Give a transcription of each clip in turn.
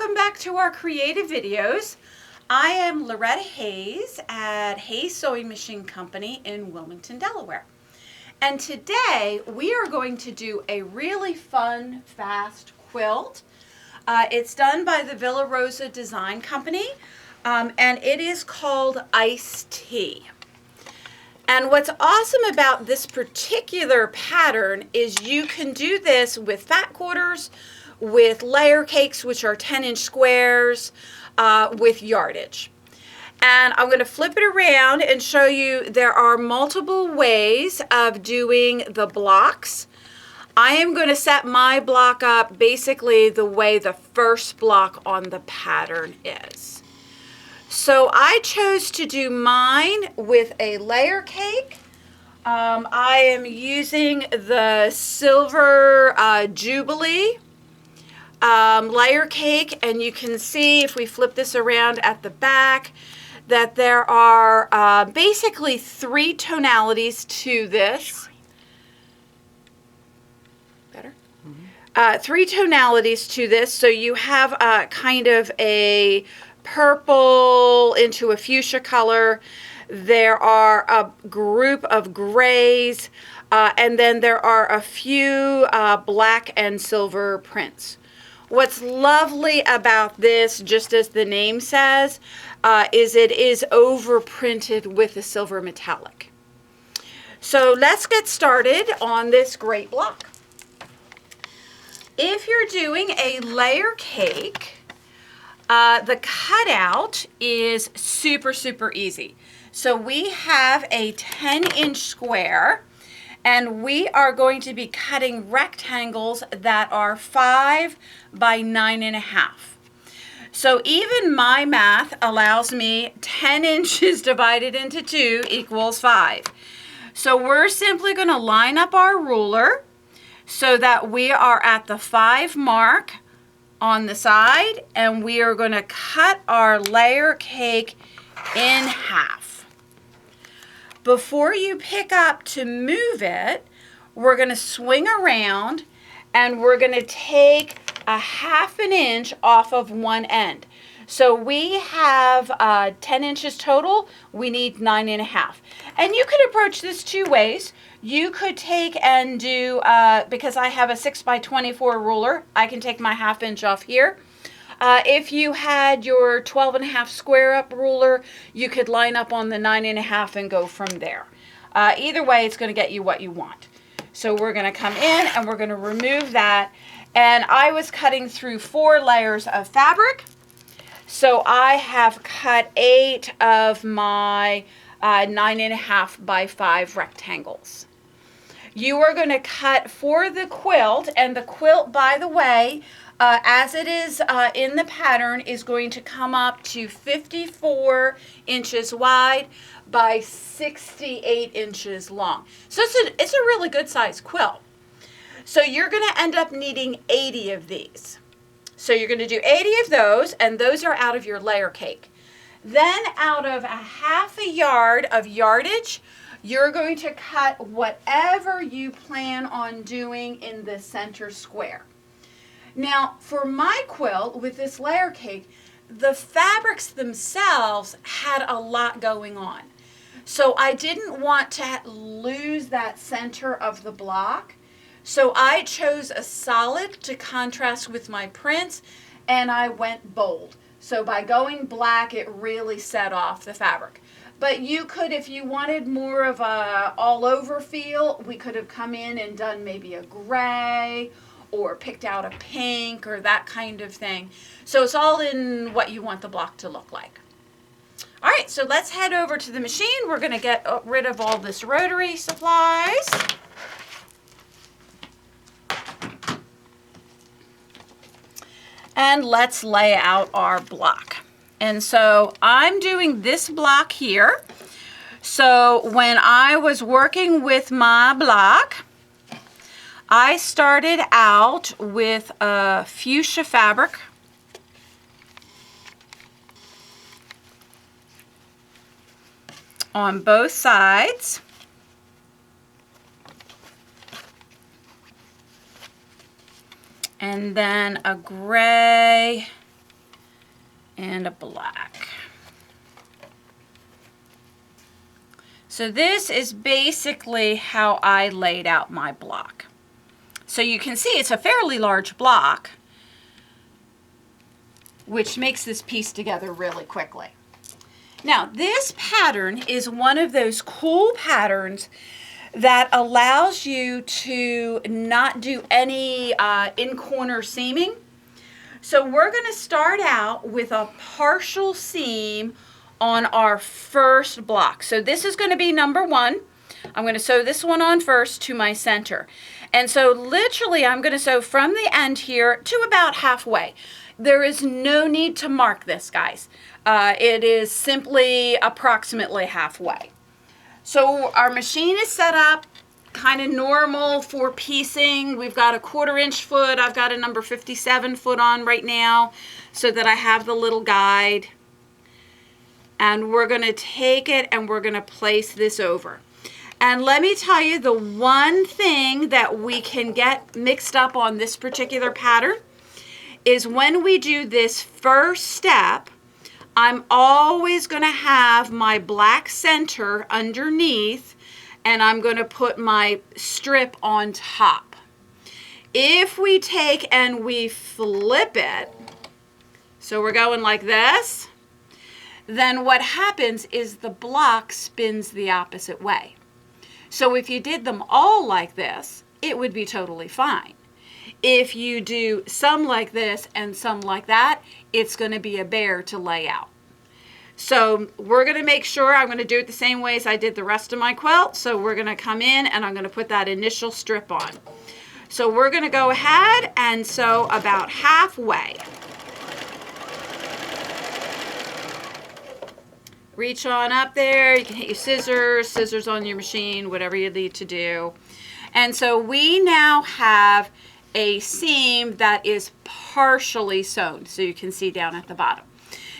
welcome back to our creative videos. I am Loretta Hayes at Hayes Sewing Machine Company in Wilmington, Delaware. And today we are going to do a really fun, fast quilt. It's done by the Villa Rosa Design Company, and it is called ICED. And what's awesome about this particular pattern is you can do this with fat quarters, with layer cakes, which are 10-inch squares, with yardage. And I'm going to flip it around and show you there are multiple ways of doing the blocks. I am going to set my block up basically the way the first block on the pattern is. So I chose to do mine with a layer cake. I am using the Silver Jubilee layer cake, and you can see if we flip this around at the back that there are basically 3 tonalities to this. Better? Mm-hmm. 3 tonalities to this. So you have kind of a purple into a fuchsia color. There are a group of grays, and then there are a few black and silver prints. What's lovely about this, just as the name says, is it is overprinted with a silver metallic. So let's get started on this great block. If you're doing a layer cake, the cutout is super easy. So we have a 10-inch square, and we are going to be cutting rectangles that are 5 by 9.5. So even my math allows me 10 inches divided into 2 equals 5. So we're simply going to line up our ruler so that we are at the 5 mark on the side, and we are going to cut our layer cake in half. Before you pick up to move it, we're going to swing around and we're going to take a 1/2 inch off of one end. So we have 10 inches total. We need 9.5. And you could approach this 2 ways. You could take and do, because I have a 6 by 24 ruler, I can take my 1/2 inch off here. If you had your 12.5 square up ruler, you could line up on the 9.5 and go from there. Either way, it's going to get you what you want. So we're going to come in and we're going to remove that. And I was cutting through 4 layers of fabric. So I have cut 8 of my 9.5 by 5 rectangles. You are going to cut for the quilt, and the quilt, by the way, as it is in the pattern, is going to come up to 54 inches wide by 68 inches long. So it's a really good size quilt. So you're going to end up needing 80 of these. So you're going to do 80 of those, and those are out of your layer cake. Then out of a 1/2 yard of yardage, you're going to cut whatever you plan on doing in the center square. Now, for my quilt with this layer cake, the fabrics themselves had a lot going on. So I didn't want to lose that center of the block. So I chose a solid to contrast with my prints, and I went bold. So by going black, it really set off the fabric. But you could, if you wanted more of a all over feel, we could have come in and done maybe a gray or picked out a pink or that kind of thing. So it's all in what you want the block to look like. All right, so let's head over to the machine. We're going to get rid of all this rotary supplies. And let's lay out our block. And so I'm doing this block here. So when I was working with my block, I started out with a fuchsia fabric. On both sides. And then a gray and a black. So this is basically how I laid out my block. So you can see it's a fairly large block, which makes this piece together really quickly. Now, this pattern is one of those cool patterns that allows you to not do any in-corner seaming. So we're going to start out with a partial seam on our first block. So this is going to be number 1. I'm going to sew this one on first to my center. And so literally I'm going to sew from the end here to about halfway. There is no need to mark this, guys. It is simply approximately halfway. So our machine is set up kind of normal for piecing. We've got a 1/4 inch foot. I've got a number 57 foot on right now so that I have the little guide. And we're going to take it and we're going to place this over. And let me tell you, the one thing that we can get mixed up on this particular pattern is when we do this first step, I'm always going to have my black center underneath and I'm going to put my strip on top. If we take and we flip it, so we're going like this, then what happens is the block spins the opposite way. So if you did them all like this, it would be totally fine. If you do some like this and some like that, it's going to be a bear to lay out. So we're going to make sure I'm going to do it the same way as I did the rest of my quilt. So we're going to come in and I'm going to put that initial strip on. So we're going to go ahead and sew about halfway. Reach on up there. You can hit your scissors on your machine, whatever you need to do. And so we now have a seam that is partially sewn, so you can see down at the bottom.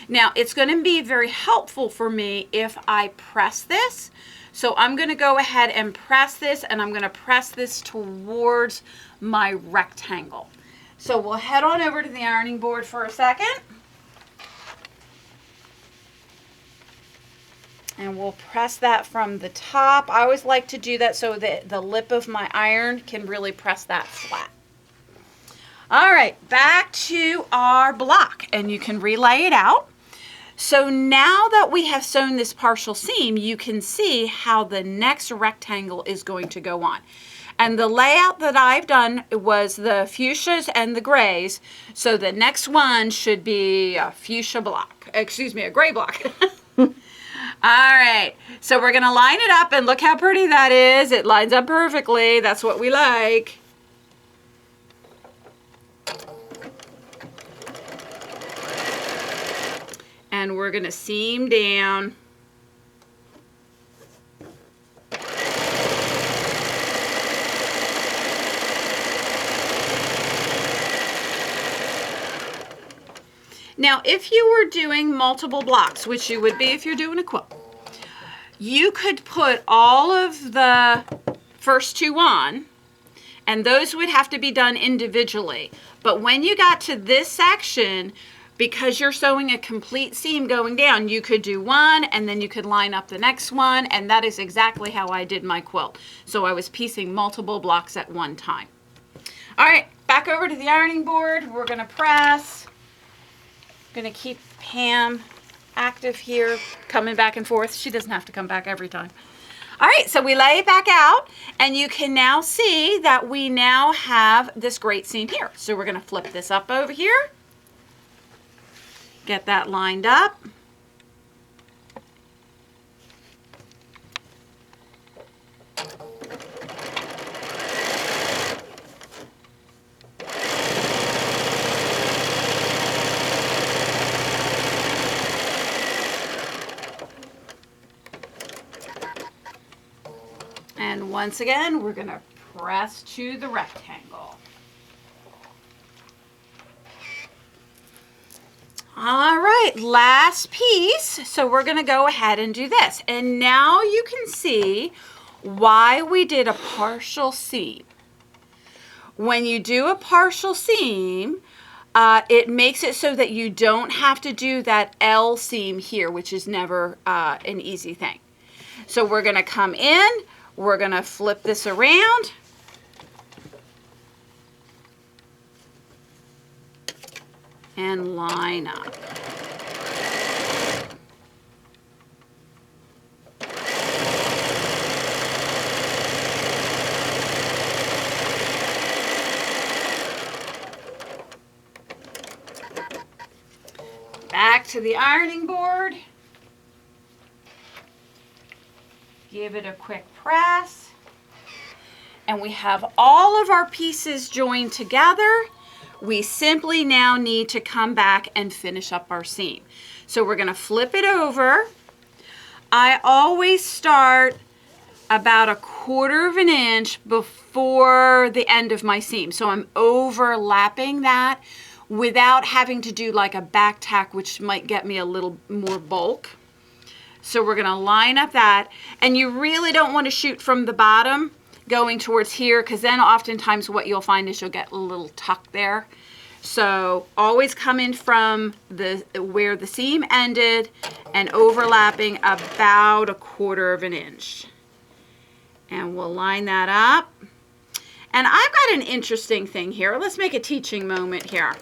Now, it's going to be very helpful for me if I press this. So I'm going to go ahead and press this, and I'm going to press this towards my rectangle. So we'll head on over to the ironing board for a second. And we'll press that from the top. I always like to do that so that the lip of my iron can really press that flat. All right, back to our block, and you can relay it out. So now that we have sewn this partial seam, you can see how the next rectangle is going to go on. And the layout that I've done was the fuchsias and the grays. So the next one should be a fuchsia block, excuse me, a gray block. All right, so we're going to line it up, and look how pretty that is. It lines up perfectly. That's what we like. And we're going to seam down. Now, if you were doing multiple blocks, which you would be if you're doing a quilt, you could put all of the first two on, and those would have to be done individually. But when you got to this section, because you're sewing a complete seam going down, you could do one, and then you could line up the next one, and that is exactly how I did my quilt. So I was piecing multiple blocks at one time. All right, back over to the ironing board. We're going to press. Going to keep Pam active here, coming back and forth. She doesn't have to come back every time. All right, so we lay it back out, and you can now see that we now have this great seam here. So we're going to flip this up over here, get that lined up. And once again, we're going to press to the rectangle. All right, last piece. So we're going to go ahead and do this. And now you can see why we did a partial seam. When you do a partial seam, it makes it so that you don't have to do that L seam here, which is never an easy thing. So we're going to come in, we're going to flip this around. And line up. Back to the ironing board. Give it a quick press. And we have all of our pieces joined together. We simply now need to come back and finish up our seam. So we're going to flip it over. I always start about 1/4 of an inch before the end of my seam. So I'm overlapping that without having to do like a back tack, which might get me a little more bulk. So we're going to line up that. And you really don't want to shoot from the bottom going towards here, because then oftentimes what you'll find is you'll get a little tuck there. So always come in from where the seam ended and overlapping about 1/4 of an inch. And we'll line that up. And I've got an interesting thing here. Let's make a teaching moment here.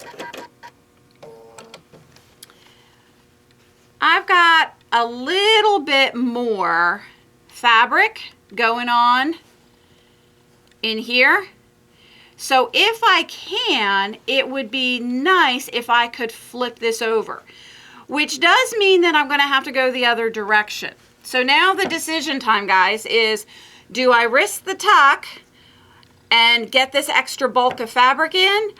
I've got a little bit more fabric going on in here. So if I can, it would be nice if I could flip this over, which does mean that I'm going to have to go the other direction. So now the decision time, guys, is do I risk the tuck and get this extra bulk of fabric in,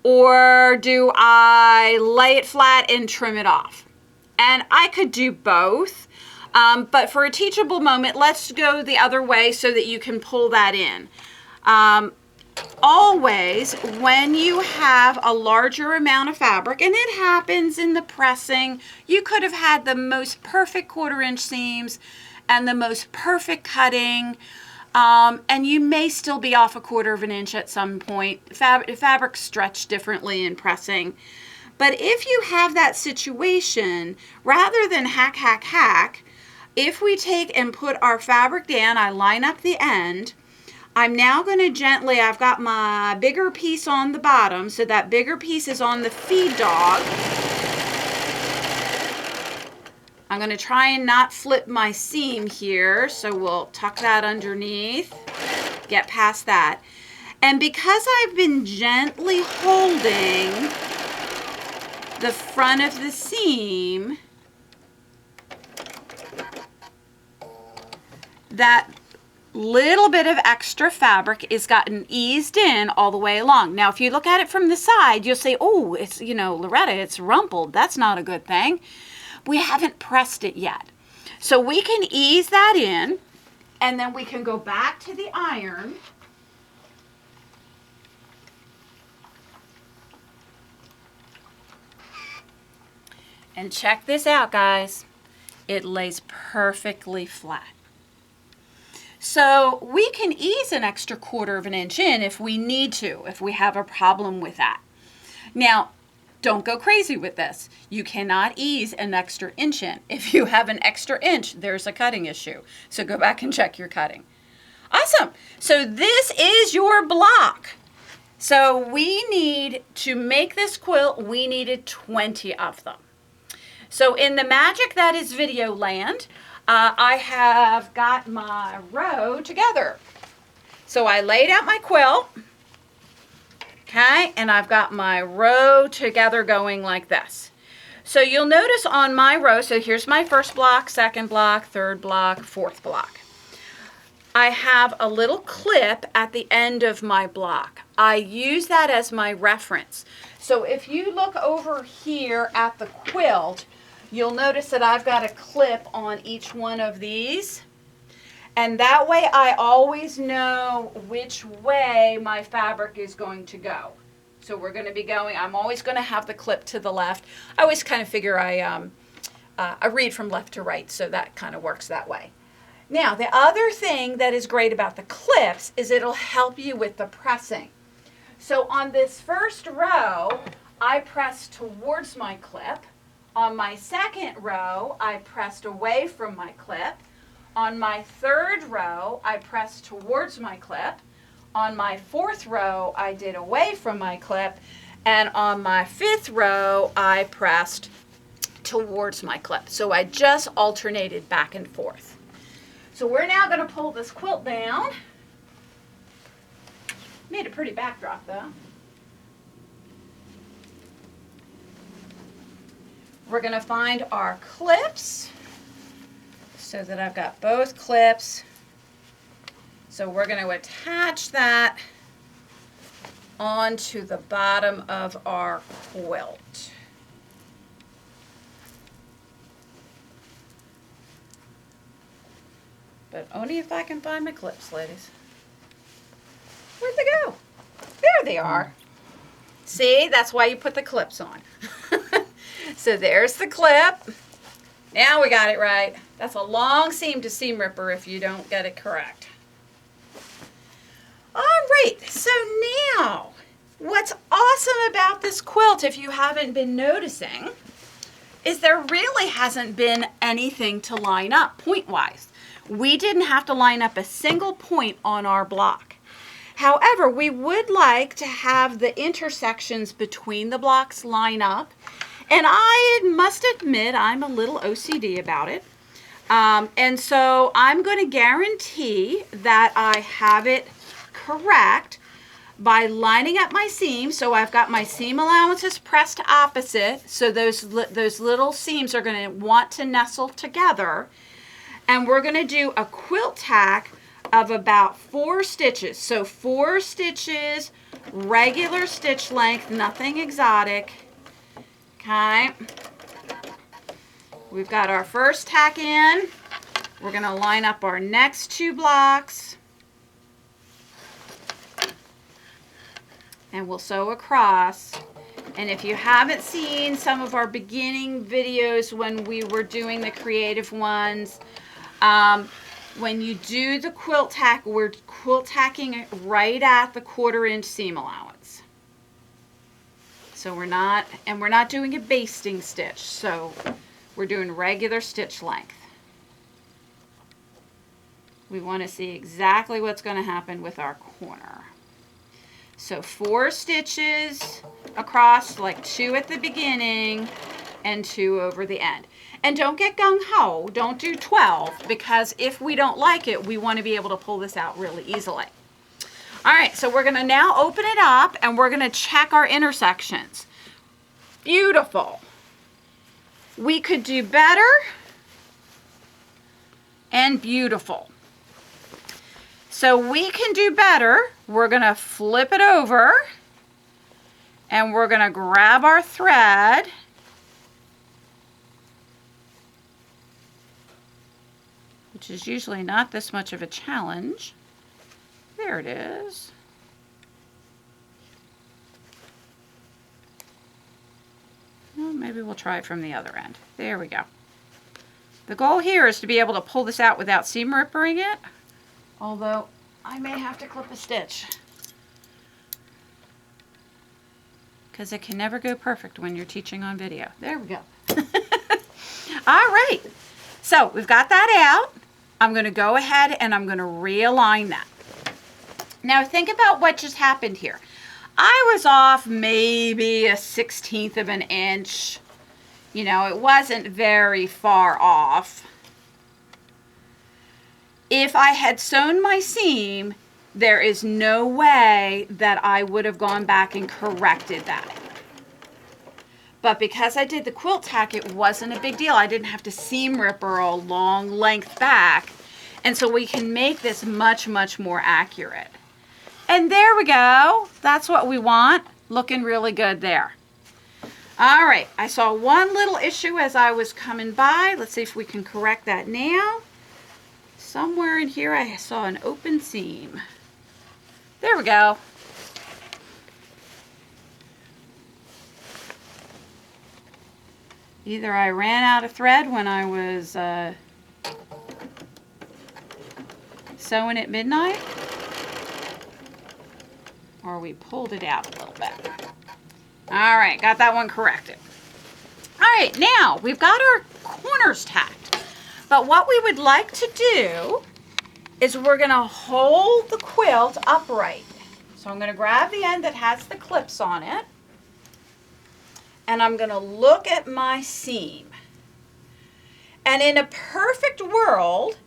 or do I lay it flat and trim it off? And I could do both, but for a teachable moment, let's go the other way so that you can pull that in. Always, when you have a larger amount of fabric, and it happens in the pressing, you could have had the most perfect 1/4 inch seams and the most perfect cutting, and you may still be off 1/4 of an inch at some point. Fabrics stretch differently in pressing. But if you have that situation, rather than hack, if we take and put our fabric down, I line up the end, I'm now going to gently, I've got my bigger piece on the bottom, so that bigger piece is on the feed dog. I'm going to try and not flip my seam here, so we'll tuck that underneath, get past that. And because I've been gently holding the front of the seam, that little bit of extra fabric is gotten eased in all the way along. Now, if you look at it from the side, you'll say, oh, it's, you know, Loretta, it's rumpled. That's not a good thing. We haven't pressed it yet. So we can ease that in, and then we can go back to the iron. And check this out, guys. It lays perfectly flat. So we can ease an extra 1/4 of an inch in if we need to, if we have a problem with that. Now, don't go crazy with this. You cannot ease an extra inch in. If you have an extra inch, there's a cutting issue. So go back and check your cutting. Awesome. So this is your block. So we need to make this quilt, we needed 20 of them. So in the magic that is video land, I have got my row together. So I laid out my quilt, okay, and I've got my row together going like this. So you'll notice on my row, so here's my first block, second block, third block, fourth block. I have a little clip at the end of my block. I use that as my reference. So if you look over here at the quilt, you'll notice that I've got a clip on each one of these. And that way I always know which way my fabric is going to go. So we're going to be going, I'm always going to have the clip to the left. I always kind of figure I read from left to right, so that kind of works that way. Now, the other thing that is great about the clips is it'll help you with the pressing. So on this first row, I pressed towards my clip. On my second row, I pressed away from my clip. On my third row, I pressed towards my clip. On my fourth row, I did away from my clip. And on my fifth row, I pressed towards my clip. So I just alternated back and forth. So we're now going to pull this quilt down. Made a pretty backdrop though. We're going to find our clips so that I've got both clips. So we're going to attach that onto the bottom of our quilt. But only if I can find my clips, ladies. Where'd they go? There they are. See, that's why you put the clips on. So there's the clip. Now we got it right. That's a long seam to seam ripper if you don't get it correct. All right, so now what's awesome about this quilt, if you haven't been noticing, is there really hasn't been anything to line up point-wise. We didn't have to line up a single point on our block. However, we would like to have the intersections between the blocks line up. And I must admit, I'm a little OCD about it. And so I'm going to guarantee that I have it correct by lining up my seams. So I've got my seam allowances pressed opposite. So those little seams are going to want to nestle together. And we're going to do a quilt tack of about 4 stitches. So 4 stitches, regular stitch length, nothing exotic. Okay, we've got our first tack in. We're going to line up our next 2 blocks. And we'll sew across. And if you haven't seen some of our beginning videos when we were doing the creative ones, when you do the quilt tack, we're quilt tacking right at the 1/4 inch seam allowance. So we're not doing a basting stitch, so we're doing regular stitch length. We want to see exactly what's going to happen with our corner. So 4 stitches across, like 2 at the beginning and 2 over the end. And don't get gung-ho, don't do 12, because if we don't like it, we want to be able to pull this out really easily. All right, so we're going to now open it up and we're going to check our intersections. Beautiful. We could do better and beautiful. So we can do better. We're going to flip it over and we're going to grab our thread which is usually not this much of a challenge. There it is. Well, maybe we'll try it from the other end. There we go. The goal here is to be able to pull this out without seam rippering it, although I may have to clip a stitch because it can never go perfect when you're teaching on video. There we go. All right, so we've got that out. I'm going to go ahead and I'm going to realign that. Now think about what just happened here. I was off maybe a 1/16 of an inch. You know, it wasn't very far off. If I had sewn my seam, there is no way that I would have gone back and corrected that. But because I did the quilt tack, it wasn't a big deal. I didn't have to seam ripper a long length back. And so we can make this much, much more accurate. And there we go. That's what we want. Looking really good there. All right, I saw one little issue as I was coming by. Let's see if we can correct that now. Somewhere in here I saw an open seam. There we go. Either I ran out of thread when I was sewing at midnight, or we pulled it out a little bit. All right, got that one corrected. All right, now we've got our corners tacked. But what we would like to do is we're going to hold the quilt upright. So I'm going to grab the end that has the clips on it, and I'm going to look at my seam. And in a perfect world,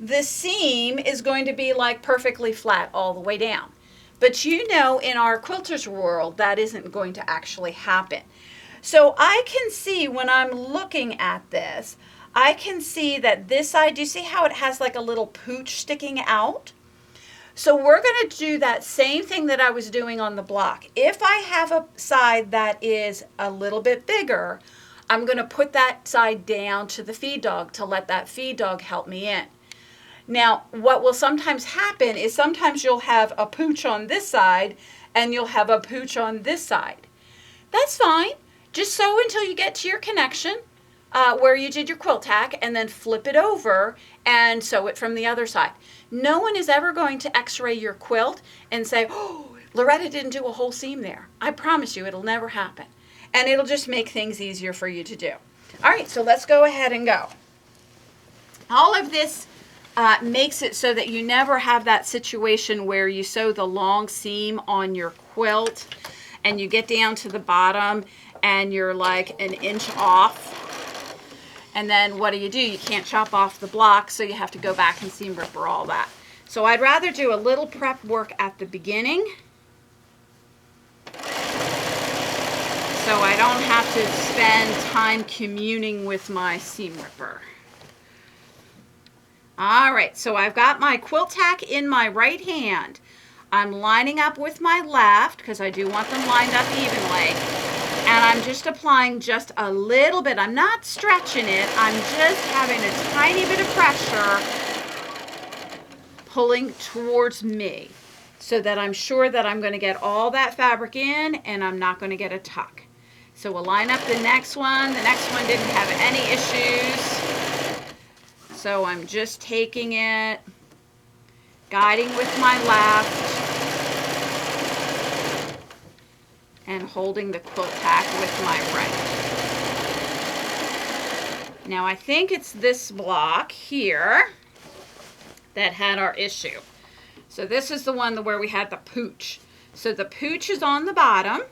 the seam is going to be like perfectly flat all the way down. But you know, in our quilters world, that isn't going to actually happen. So I can see when I'm looking at this, I can see that this side, do you see how it has like a little pooch sticking out? So we're going to do that same thing that I was doing on the block. If I have a side that is a little bit bigger, I'm going to put that side down to the feed dog to let that feed dog help me in. Now, what will sometimes happen is sometimes you'll have a pooch on this side and you'll have a pooch on this side. That's fine. Just sew until you get to your connection where you did your quilt tack, and then flip it over and sew it from the other side. No one is ever going to x-ray your quilt and say, oh, Loretta didn't do a whole seam there. I promise you it'll never happen. And it'll just make things easier for you to do. All right, so let's go ahead and go. All of this makes it so that you never have that situation where you sew the long seam on your quilt and you get down to the bottom and you're like an inch off. And then what do? You can't chop off the block, so you have to go back and seam ripper all that. So I'd rather do a little prep work at the beginning so I don't have to spend time communing with my seam ripper. All right, so I've got my quilt tack in my right hand. I'm lining up with my left because I do want them lined up evenly. And I'm just applying just a little bit. I'm not stretching it. I'm just having a tiny bit of pressure pulling towards me so that I'm sure that I'm going to get all that fabric in and I'm not going to get a tuck. So we'll line up the next one. The next one didn't have any issues. So I'm just taking it, guiding with my left, and holding the quilt tack with my right. Now I think it's this block here that had our issue. So this is the one where we had the pooch. So the pooch is on the bottom.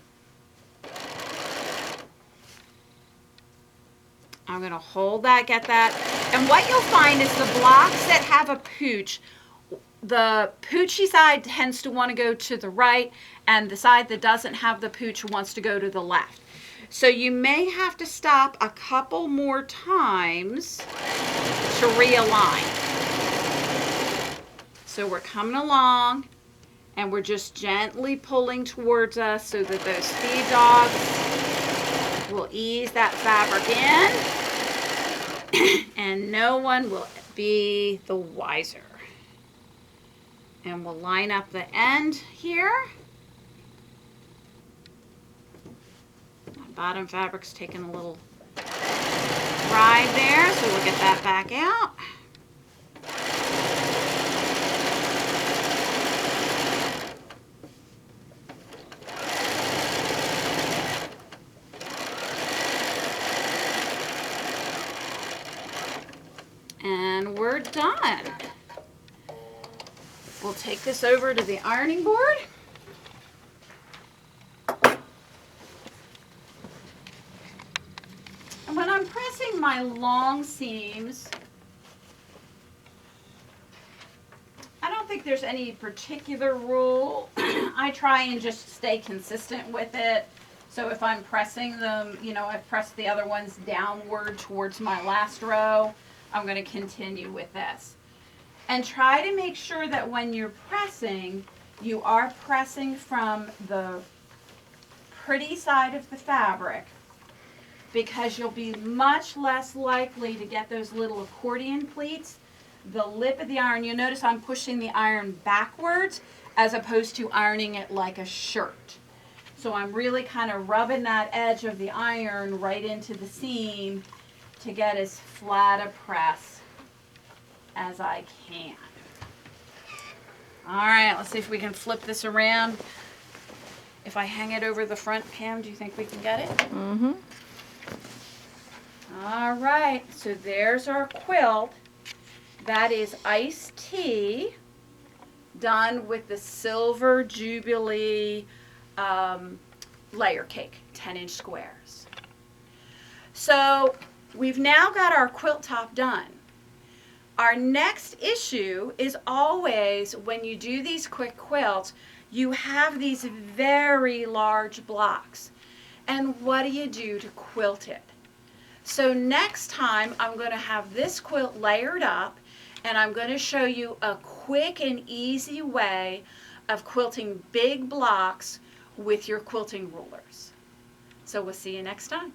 I'm going to hold that, get that. And what you'll find is the blocks that have a pooch, the poochy side tends to want to go to the right, and the side that doesn't have the pooch wants to go to the left. So you may have to stop a couple more times to realign. So we're coming along, and we're just gently pulling towards us so that those feed dogs will ease that fabric in, and no one will be the wiser. And we'll line up the end here. My bottom fabric's taking a little ride there, so we'll get that back out. And we're done. We'll take this over to the ironing board. And when I'm pressing my long seams, I don't think there's any particular rule. I try and just stay consistent with it. So if I'm pressing them, you know, I've pressed the other ones downward towards my last row, I'm going to continue with this. And try to make sure that when you're pressing, you are pressing from the pretty side of the fabric, because you'll be much less likely to get those little accordion pleats. The lip of the iron, you'll notice I'm pushing the iron backwards as opposed to ironing it like a shirt. So I'm really kind of rubbing that edge of the iron right into the seam to get as flat a press as I can. All right, let's see if we can flip this around. If I hang it over the front, Pam, do you think we can get it? Mm-hmm. All right, so there's our quilt. That is iced tea done with the Silver Jubilee layer cake, 10-inch squares. So we've now got our quilt top done. Our next issue is always when you do these quick quilts, you have these very large blocks. And what do you do to quilt it? So next time I'm going to have this quilt layered up, and I'm going to show you a quick and easy way of quilting big blocks with your quilting rulers. So we'll see you next time.